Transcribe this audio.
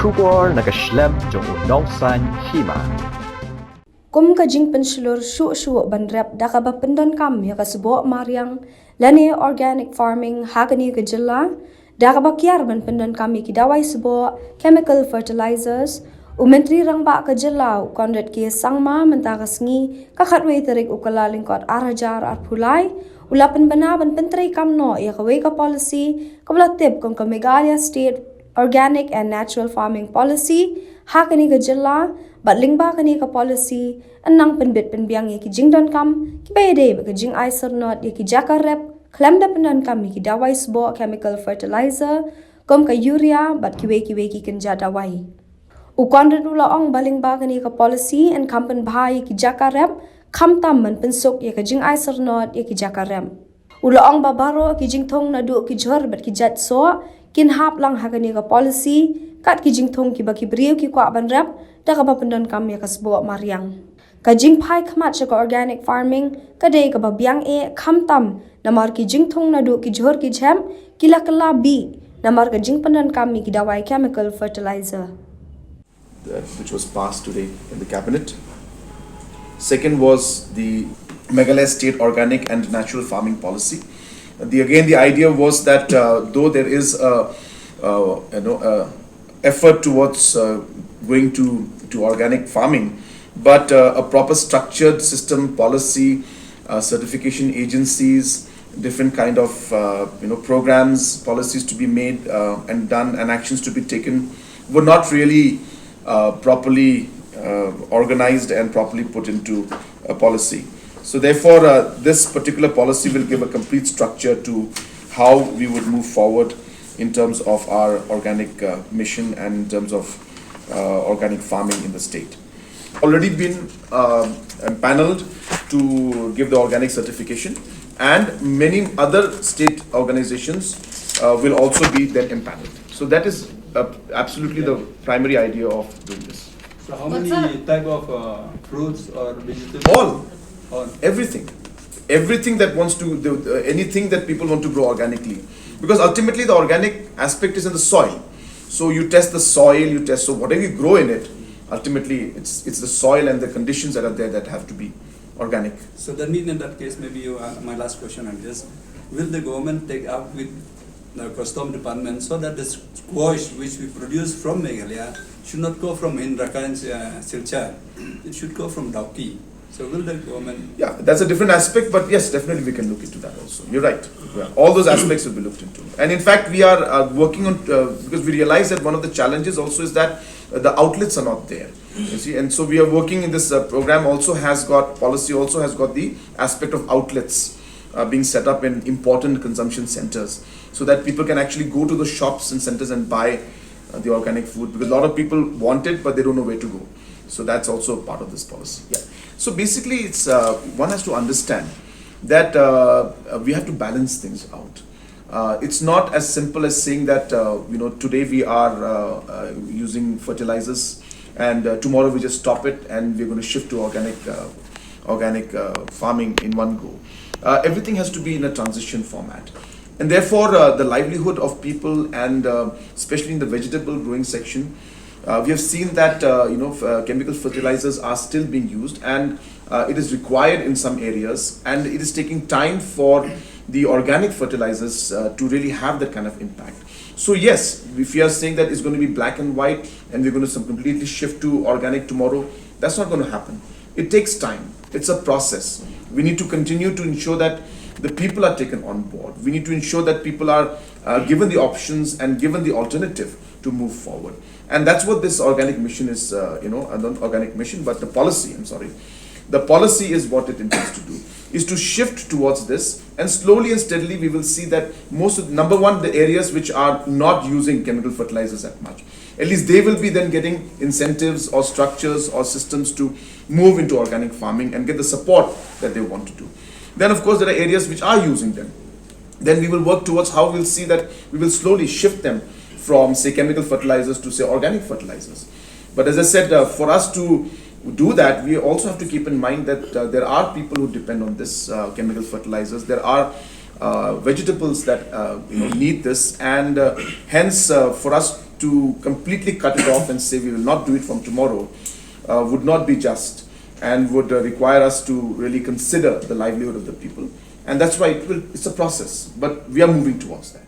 Shubor nakaslem jong udongsan Hima. Kum ka jing pensulur shu banrep da ka ba pendon kam ya ka subo mariang lani organic farming hagani ka jilla da ka ba kiar ban pendon kam ki dawai subo chemical fertilizers menteri rang ba ka jilla Conrad ki sangma mentaka sngi ka khatwe terik ukala lingkot arajar ar phulai ulapan bana ban Pyntreikam no ya ka we ka policy ka tip kong ka Meghalaya state organic and natural farming policy hakani ka jilla but lingba kani ka policy anang penbit penbiang ki jingdon kam ki bayde ba ka jing aiser not ki jaka rep klamda penan kam ki dawai sbo chemical fertilizer kom ka urea but ki we ki kenja dawai u Conrad ula ong balingba kani ka policy and kampen bhai ki jaka rep kham tam man pensuk ya ka jing aiser not ki jaka rep ula ong babaro ki jing thong na du ki jhor but ki jat so kin hap lang hakani ka policy kat ki jing thong ki ba ki briu ki kwa ban rep da ka ba pendon kam ya ka sbo mariang ka jing phai khmat ka organic farming ka dei ka ba biang e kham tam namar ki jing thong na du ki jhor ki jhem ki lakla bi namar ka jing pendon kam mi ki dawai chemical fertilizer which was passed today in the cabinet. Second was the Meghalaya state organic and natural farming policy. The idea was that though there is a effort towards going to organic farming, but a proper structured system, policy, certification agencies, different kind of programs, policies to be made and done, and actions to be taken were not really properly organized and properly put into a policy. So therefore, this particular policy will give a complete structure to how we would move forward in terms of our organic mission and in terms of organic farming in the state. Already been empaneled to give the organic certification, and many other state organizations will also be then empaneled. So that is absolutely the primary idea of doing this. So how many type of fruits or vegetables? All, everything that wants to anything that people want to grow organically, because ultimately the organic aspect is in the soil. So you test the soil, so whatever you grow in it, ultimately it's the soil and the conditions that are there that have to be organic. So that means in that case, maybe my last question on this: will the government take up with the custom department so that the squash which we produce from Meghalaya should not go from Pyntreikam and Silchar, it should go from Dauki? So will the government? Yeah, that's a different aspect, but yes, definitely we can look into that also. You're right. Yeah, all those aspects will be looked into. And in fact, we are working on, because we realize that one of the challenges also is that the outlets are not there. You see, and so we are working in this program also has got the aspect of outlets being set up in important consumption centers, so that people can actually go to the shops and centers and buy the organic food, because a lot of people want it, but they don't know where to go. So that's also part of this policy. Yeah. So basically, it's one has to understand that we have to balance things out. It's not as simple as saying that today we are using fertilizers and tomorrow we just stop it and we're going to shift to organic farming in one go. Everything has to be in a transition format, and therefore the livelihood of people and especially in the vegetable growing section. We have seen that chemical fertilizers are still being used, and it is required in some areas, and it is taking time for the organic fertilizers to really have that kind of impact. So yes, if we are saying that it's going to be black and white and we're going to completely shift to organic tomorrow, that's not going to happen. It takes time. It's a process. We need to continue to ensure that the people are taken on board. We need to ensure that people are given the options and given the alternative to move forward. And that's what this organic mission is, not organic mission, but the policy, The policy is what it intends to do, is to shift towards this, and slowly and steadily we will see that number one, the areas which are not using chemical fertilizers that much, at least they will be then getting incentives or structures or systems to move into organic farming and get the support that they want to do. Then of course there are areas which are using them. Then we will work towards how we'll see that we will slowly shift them from say chemical fertilizers to say organic fertilizers. But as I said, for us to do that, we also have to keep in mind that there are people who depend on this chemical fertilizers. There are vegetables that need this, and hence for us to completely cut it off and say we will not do it from tomorrow would not be just, and would require us to really consider the livelihood of the people. And that's why it's a process, but we are moving towards that.